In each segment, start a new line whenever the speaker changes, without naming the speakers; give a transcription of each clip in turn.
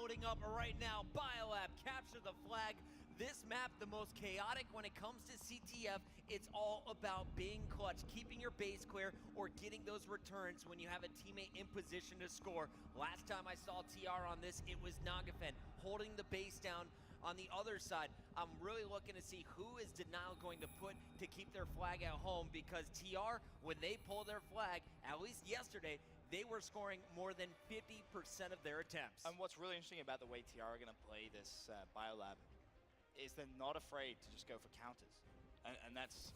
loading up right now. Biolab capture the flag. This map, the most chaotic when it comes to CTF. It's all about being clutch, keeping your base clear, or getting those returns when you have a teammate in position to score. Last time I saw TR on this, it was Nagafen holding the base down. On the other side, I'm really looking to see who is Denial going to put to keep their flag at home, because TR, when they pull their flag, at least yesterday, they were scoring more than 50% of their attempts.
And what's really interesting about the way TR are going to play this Biolab is they're not afraid to just go for counters. And that's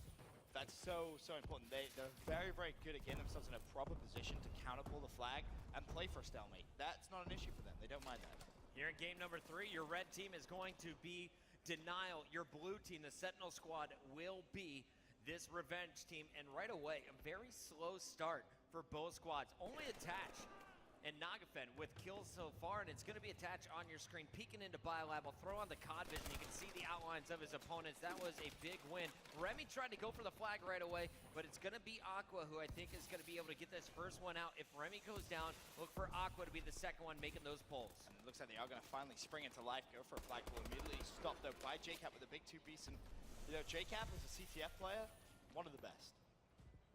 so important. They're very, very good at getting themselves in a proper position to counter pull the flag and play for a stalemate. That's not an issue for them. They don't mind that.
Here in game number 3, your red team is going to be Denial. Your blue team, the Sentinel squad, will be this Revenge team. And right away, a very slow start for both squads. Only Attach and Nagafen with kills so far, and it's going to be Attach on your screen. Peeking into Biolab, I'll throw on the COD vision. You can see the outlines of his opponents. That was a big win. Remy tried to go for the flag right away, but it's going to be Aqua who I think is going to be able to get this first one out. If Remy goes down, look for Aqua to be the second one making those pulls.
And it looks like they are going to finally spring into life, go for a flag pull. Immediately stopped though by JCap with a big two-piece. And you know, JCap is a CTF player, one of the best.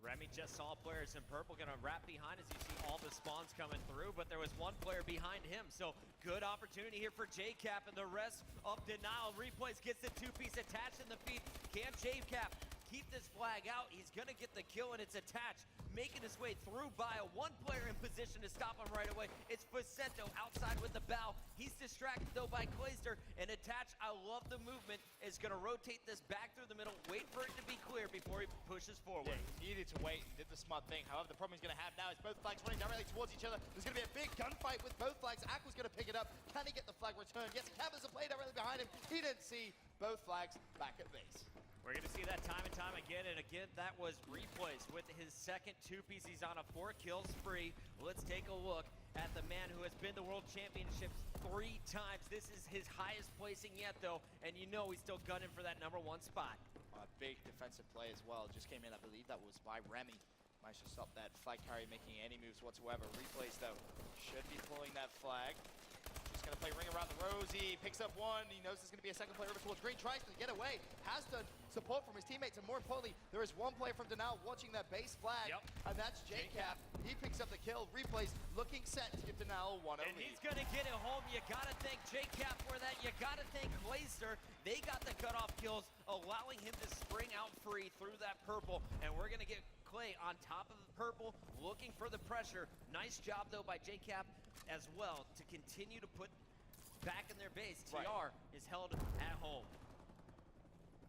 Remy just saw players in purple gonna wrap behind as you see all the spawns coming through, but there was one player behind him, so good opportunity here for JCap, and the rest of Denial replays gets the two-piece Attached in the feed. Can JCap keep this flag out? He's gonna get the kill, and it's Attached making his way through Bio. One player in position to stop him right away. It's Facento outside with the bow. He's distracted though by Clayster, and Attached, I love the movement, is gonna rotate this back through the middle, wait for it to be clear before he pushes forward.
Yeah, he needed to wait and did the smart thing. However, the problem he's gonna have now is both flags running directly towards each other. There's gonna be a big gunfight with both flags. Aqua's gonna pick it up. Can he get the flag returned? Yes, Cabbers a play directly behind him. He didn't see both flags back at base.
We're going to see that time and time again, and again, that was Replays with his second two-piece. He's on a 4-kill spree. Let's take a look at the man who has been to World Championships 3 times. This is his highest placing yet, though, and you know he's still gunning for that #1 spot.
A big defensive play as well. Just came in, I believe that was by Remy. Managed to stop that flag carry making any moves whatsoever. Replays, though, should be pulling that flag. Just gonna play ring around the rosy, picks up one. He knows there's gonna be a second player over towards green, tries to get away, has done support from his teammates, and more importantly, there is one player from Denial watching that base flag, and that's JCap. He picks up the kill. Replays looking set to give Denial 1-0 lead.
And he's gonna get it home. You gotta thank JCap for that. You gotta thank Clayster. They got the cutoff kills, allowing him to spring out free through that purple, and we're gonna get Clay on top of the purple, looking for the pressure. Nice job though by JCap as well to continue to put back in their base. TR is held at home.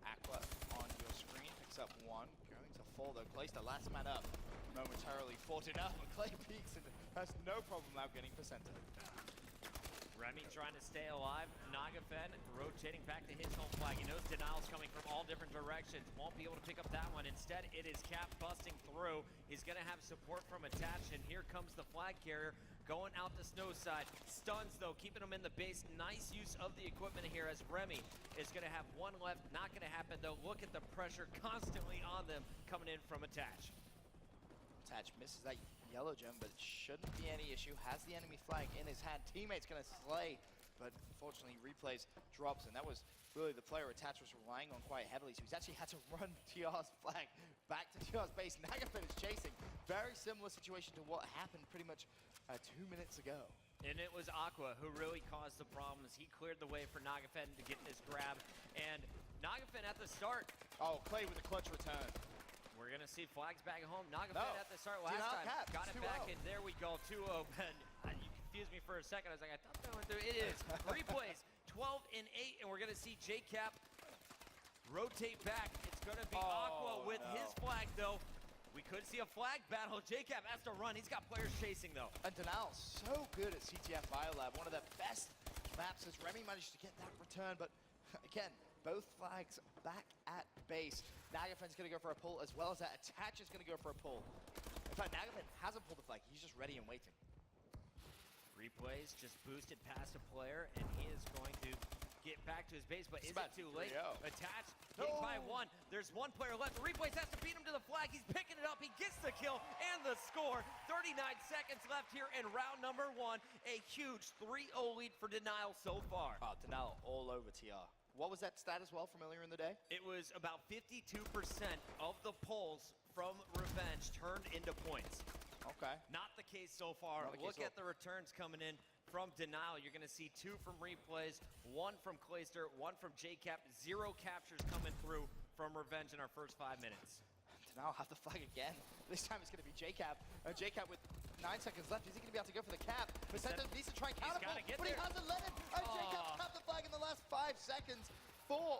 Aqua on your screen, picks up one, going to fall though. Clay's the last man up, momentarily fought it out, but Clay peeks and has no problem now getting Facento.
Remy trying to stay alive. Nagafen rotating back to his home flag. He knows Denial's coming from all different directions. Won't be able to pick up that one. Instead, it is Cap busting through. He's going to have support from Attach, and here comes the flag carrier going out the snow side. Stuns, though, keeping him in the base. Nice use of the equipment here as Remy is going to have one left. Not going to happen, though. Look at the pressure constantly on them coming in from Attach.
Attach misses that yellow gem, but it shouldn't be any issue. Has the enemy flag in his hand. Teammate's gonna slay, but unfortunately Replays drops, and that was really the player Attach was relying on quite heavily, so he's actually had to run TR's flag back to TR's base. Nagafen is chasing. Very similar situation to what happened pretty much 2 minutes ago.
And it was Aqua who really caused the problems. He cleared the way for Nagafen to get this grab, and Nagafen at the start.
Oh, Clay with a clutch return.
We're going to see flags back at home. Nagafen at the start last time. Got it back, and there we go, 2-0. You confused me for a second. I was like, I thought that went through. It is. Replays, 12 and 8, and we're going to see JCap rotate back. It's going to be Aqua with his flag, though. We could see a flag battle. JCap has to run. He's got players chasing, though.
And Denial so good at CTF Biolab. One of the best maps as Remy managed to get that return, but again, both flags back at base. Nagafen's gonna go for a pull as well as that. Attach is gonna go for a pull. In fact, Nagafen hasn't pulled the flag. He's just ready and waiting.
Replays just boosted past a player, and he is going to get back to his base, but is
about
it too late?
3-0.
Attached, getting by one. There's one player left. The Replays has to beat him to the flag. He's picking it up. He gets the kill and the score. 39 seconds left here in round number one. A huge 3-0 lead for Denial so far.
Oh, Denial all over TR. What was that stat as well from earlier in the day?
It was about 52% of the polls from Revenge turned into points.
Okay.
Not the case so far. Look at the returns coming in from Denial. You're going to see 2 from Replays, 1 from Clayster, 1 from JCap. 0 captures coming through from Revenge in our first 5 minutes.
Denial have the flag again. This time it's going to be JCap. JCap with 9 seconds left. Is he going to be able to go for the cap? Vicente needs to try and counterpull, but he hasn't let him. And JCap tapped the flag in the last 5 seconds. 4-0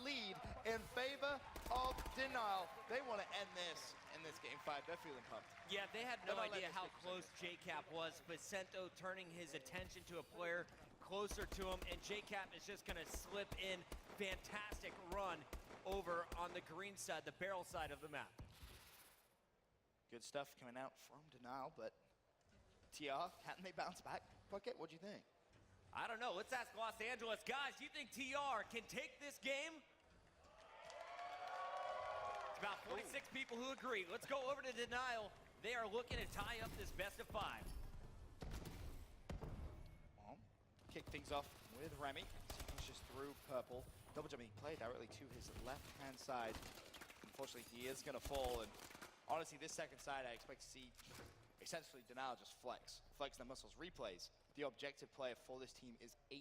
lead in favor of Denial. They want to end this in this game 5. They're feeling pumped.
Yeah, they had no idea how close JCap was. Vicento turning his attention to a player closer to him, and JCap is just going to slip in. Fantastic run over on the green side, the barrel side of the map.
Good stuff coming out from Denial, but TR, can they bounce back? Bucket, what do you think?
I don't know. Let's ask Los Angeles. Guys, do you think TR can take this game? It's about 46 people who agree. Let's go over to Denial. They are looking to tie up this best of 5.
Well, kick things off with Remy. Pushes through purple. Double jumping play directly to his left-hand side. Unfortunately, he is going to fall. And honestly, this second side, I expect to see essentially Denial just flex their muscles. Replays. The objective player for this team is 18-9.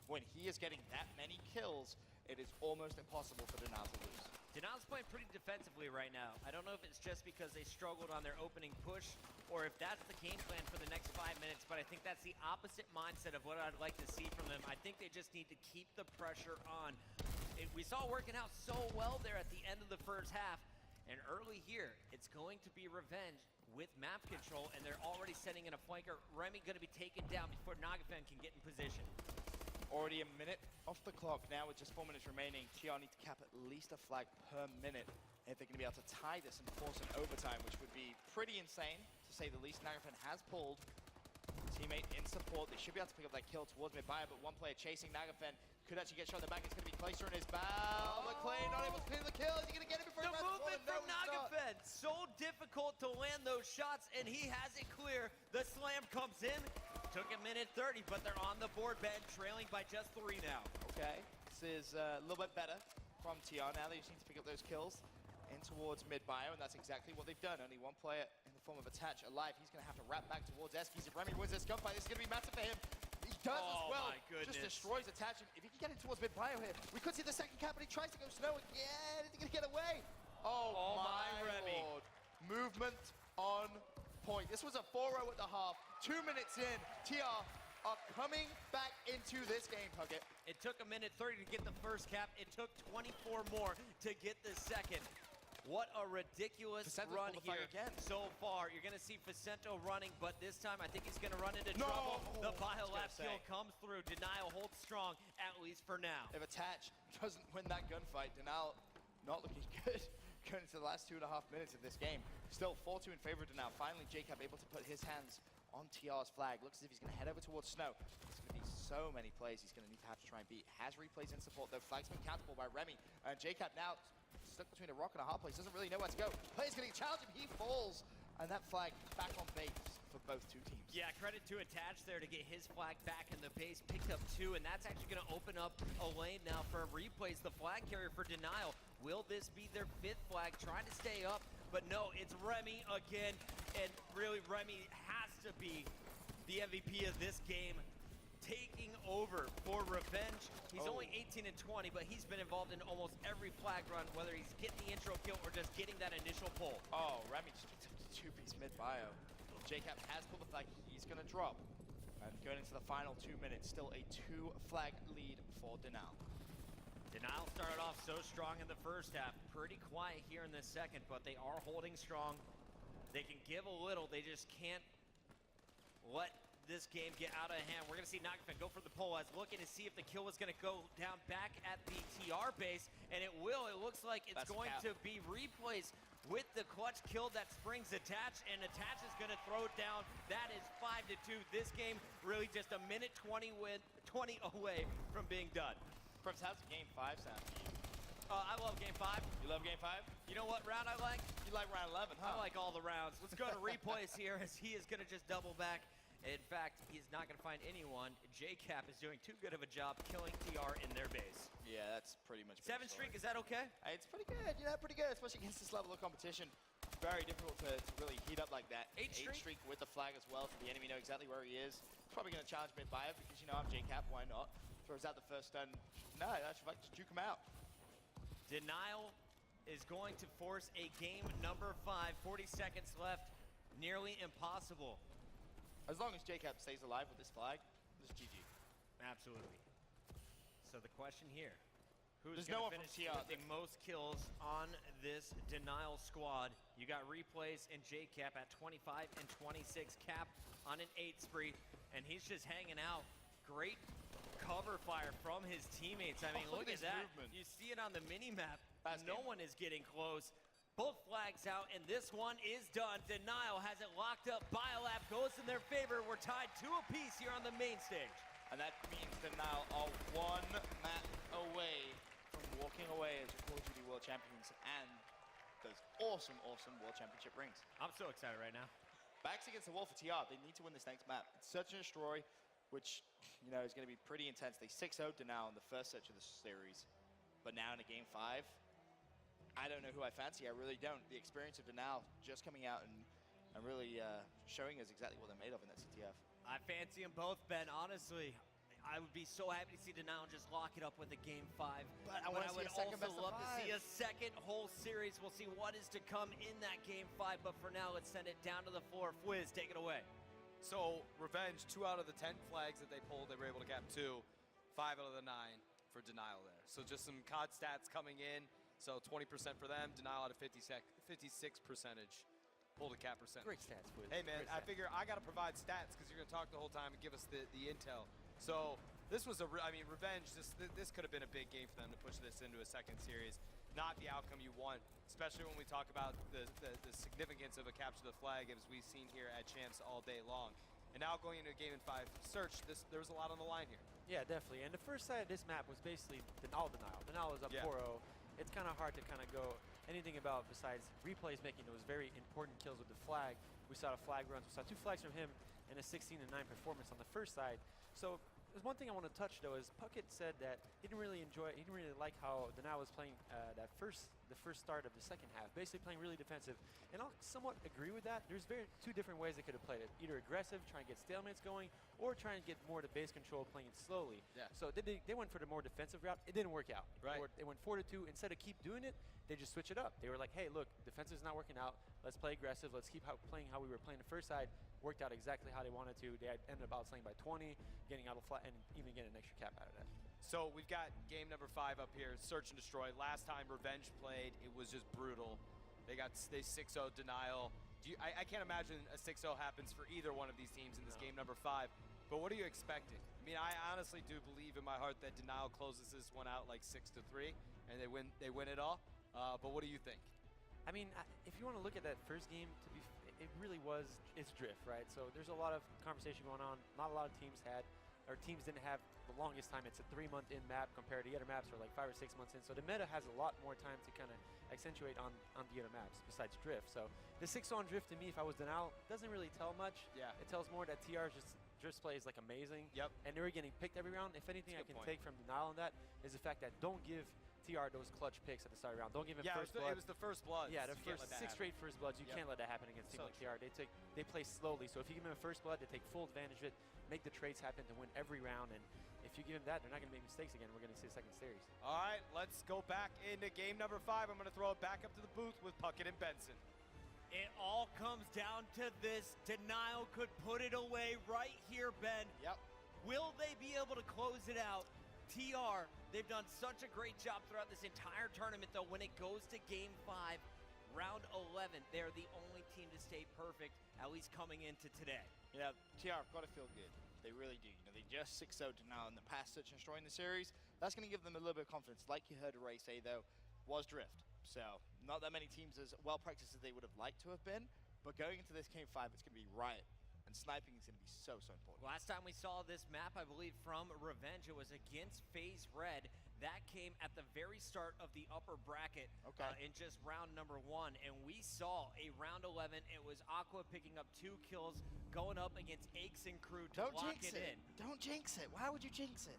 When he is getting that many kills, it is almost impossible for Denial to lose.
Denial's playing pretty defensively right now. I don't know if it's just because they struggled on their opening push or if that's the game plan for the next 5 minutes, but I think that's the opposite mindset of what I'd like to see from them. I think they just need to keep the pressure on. We saw it working out so well there at the end of the first half, and early here, it's going to be Revenge with map control, and they're already setting in a flanker. Remy going to be taken down before Nagafen can get in position.
Already a minute off the clock now with just 4 minutes remaining. TR need to cap at least a flag per minute if they're going to be able to tie this and force an overtime, which would be pretty insane, to say the least. Nagafen has pulled teammate in support. They should be able to pick up that kill towards mid-buyer, but one player chasing Nagafen could actually get shot in the back. It's going to be Clayster in his bow. McClain not able to clear the kill. Is he going to get it before
the movement from Nagafen, so difficult to land those shots, and he has it clear. The slam comes in. Took a minute 30, but they're on the board, Ben, trailing by just 3 now.
Okay, this is a little bit better from TR. Now they just need to pick up those kills in towards mid-bio, and that's exactly what they've done. Only one player in the form of Attach alive. He's going to have to wrap back towards Eskies. If Remy wins this gunfight, this is going to be massive for him. He does as well.
My goodness.
Just destroys Attach. If he can get in towards mid-bio here, we could see the second cap, but he tries to go snow again. Is he going to get away? Oh my
Remy.
lord. Movement on point. This was a 4-0 at the half. 2 minutes in, TR are coming back into this game, Puckett.
It took a minute 30 to get the first cap. It took 24 more to get the second. What a ridiculous run here so far. You're going to see Vicento running, but this time I think he's going to run into trouble. The Biolab kill comes through. Denial holds strong, at least for now.
If Attach doesn't win that gunfight, Denial not looking good going into the last 2.5 minutes of this game. Still 4-2 in favor of Denial. Finally, Jacob able to put his hands on TR's flag. Looks as if he's going to head over towards Snow. There's going to be so many plays he's going to need to have to try and beat. Has Replays in support, though. Flag's been countable by Remy. And Jacob now stuck between a rock and a hard place. Doesn't really know where to go. Player's going to challenge him. He falls. And that flag back on base for both two teams.
Yeah, credit to Attach there to get his flag back in the base. Picked up 2, and that's actually going to open up a lane now for Replays, the flag carrier for Denial. Will this be their 5th flag? Trying to stay up, but no, it's Remy again. And really, Remy has to be the MVP of this game, taking over for Revenge. He's only 18 and 20, but he's been involved in almost every flag run, whether he's getting the intro kill or just getting that initial pull.
Oh, Remy just picked up the 2-piece mid-bio. Jacob has pulled the flag. He's going to drop. And going into the final 2 minutes, still a 2-flag lead for Denial.
Denial started off so strong in the first half. Pretty quiet here in the second, but they are holding strong. They can give a little. They just can't let this game get out of hand. We're going to see Nagafen go for the pull. I was looking to see if the kill was going to go down back at the TR base, and it will. It looks like it's going to be Replays with the clutch kill that springs attached, and attach is going to throw it down. That is 5-2. This game really just a minute 20 away from being done.
Perhaps how's the game 5 sound to you?
I love game 5.
You love game 5?
You know what round I like?
You like round 11, huh?
I like all the rounds. Let's go to replays here, as he is going to just double back. In fact, he's not going to find anyone. JCap is doing too good of a job killing TR in their base.
Yeah, that's pretty much.
7 streak, is that okay?
It's pretty good. Yeah, pretty good, especially against this level of competition. Very difficult to really heat up like that.
8
streak with the flag as well, so the enemy know exactly where he is. Probably going to challenge mid bio because, you know, I'm JCap, why not? Throws out the first stun. No, that's right, just juke him out.
Denial is going to force a game number 5. 40 seconds left. Nearly impossible.
As long as JCap stays alive with this flag, this is GG.
Absolutely. So the question here, who's
There's no
going to
one from
finish
TR
with the most kills on this Denial squad? You got replays and JCap at 25 and 26. Cap on an 8 spree, and he's just hanging out. Great cover fire from his teammates. I mean, look at that.
Movement.
You see it on the mini-map.
Fast
No
game.
one is getting close. Both flags out, and this one is done. Denial has it locked up. Biolab goes in their favor. We're tied 2 apiece here on the main stage.
And that means Denial are 1 map away from walking away as your Call of Duty World Champions and those awesome, awesome World Championship rings.
I'm so excited right now.
Backs against the wall for TR. They need to win this next map. It's Search and Destroy, which, you know, is going to be pretty intense. They 6-0'd Denial in the first search of the series. But now in a game 5, I don't know who I fancy. I really don't. The experience of Denial just coming out and really showing us exactly what they're made of in that CTF.
I fancy them both, Ben. Honestly, I would be so happy to see Denial just lock it up with a game 5.
But I want to see a second
also
best of
love to
5.
see a second whole series. We'll see what is to come in that game 5. But for now, let's send it down to the floor. Fwiz, take it away.
So, Revenge, 2 out of the 10 flags that they pulled, they were able to cap 2. 5 out of the 9 for Denial there. So just some COD stats coming in. So 20% for them, Denial at a 56 percentage. Pulled a cap percent.
Great stats, Fwiz.
Hey man,
Great
I
stats.
figure I got to provide stats because you're going to talk the whole time and give us the intel. So this was I mean, Revenge, this could have been a big game for them to push this into a second series. Not the outcome you want, especially when we talk about the significance of a capture the flag as we've seen here at Champs all day long. And now going into a game in 5 search, there was a lot on the line here.
Yeah, definitely. And the first side of this map was basically all Denial. Denial was up
Yeah.
4-0. It's kind of hard to kind of go anything about besides replays making those very important kills with the flag. We saw the flag runs. We saw 2 flags from him and a 16-9 performance on the first side. So there's one thing I want to touch though is Puckett said that he didn't really like how Denial was playing the first start of the second half, basically playing really defensive. And I'll somewhat agree with that. There's 2 different ways they could have played it. Either aggressive, trying to get stalemates going, or trying to get more to base control, playing it slowly.
Yeah.
So they went for the more defensive route. It didn't work out.
Right.
They went 4-2. Instead of keep doing it, they just switch it up. They were like, hey, look, defense is not working out. Let's play aggressive. Let's keep playing how we were playing the first side. Worked out exactly how they wanted to. They ended up outslaying by 20, getting out of flat, and even getting an extra cap out of that.
So we've got game number 5 up here, Search and Destroy. Last time Revenge played, it was just brutal. They 6-0 Denial. I can't imagine a 6-0 happens for either one of these teams in this game number 5. But what are you expecting? I mean, I honestly do believe in my heart that Denial closes this one out like 6-3, and they win it all. But what do you think?
I mean, if you want to look at that first game, it really was, it's drift, right? So there's a lot of conversation going on. Not a lot of teams didn't have the longest time. It's a 3-month in map compared to the other maps are like 5 or 6 months in. So the meta has a lot more time to kind of accentuate on the other maps besides drift. So the 6-on drift to me, if I was Denial, doesn't really tell much.
Yeah.
It tells more that TR drift play is like amazing.
Yep.
And they were getting picked every round. If anything I
That's a
can
good point.
take from Denial on that is the fact that don't give TR those clutch picks at the start of the round. Don't give him first blood.
It was the first blood.
Yeah, the
You can't
first
let that
6
happen.
straight first bloods. You
Yep.
can't let that happen against
So
teams like TR. They play slowly. So if you give them a first blood, they take full advantage of it, make the trades happen to win every round. And if you give them that, they're not going to make mistakes again. We're going to see a second series.
All right, let's go back into game number 5. I'm going to throw it back up to the booth with Puckett and Benson.
It all comes down to this. Denial could put it away right here, Ben.
Yep.
Will they be able to close it out? TR, they've done such a great job throughout this entire tournament, though. When it goes to game 5, round 11, they're the only team to stay perfect, at least coming into today.
You know, TR have got to feel good. They really do. You know, they just 6-0 Denial in the past Search and Destroy in the series. That's going to give them a little bit of confidence. Like you heard Ray say, though, was drift. So not that many teams as well practiced as they would have liked to have been, but going into this game 5, it's going to be Riot. And sniping is going to be so, so important.
Last time we saw this map, I believe, from Revenge, it was against FaZe Red. That came at the very start of the upper bracket in just round number 1. And we saw a round 11. It was Aqua picking up 2 kills, going up against Aches and crew to lock it in.
Don't jinx it. Why would you jinx it?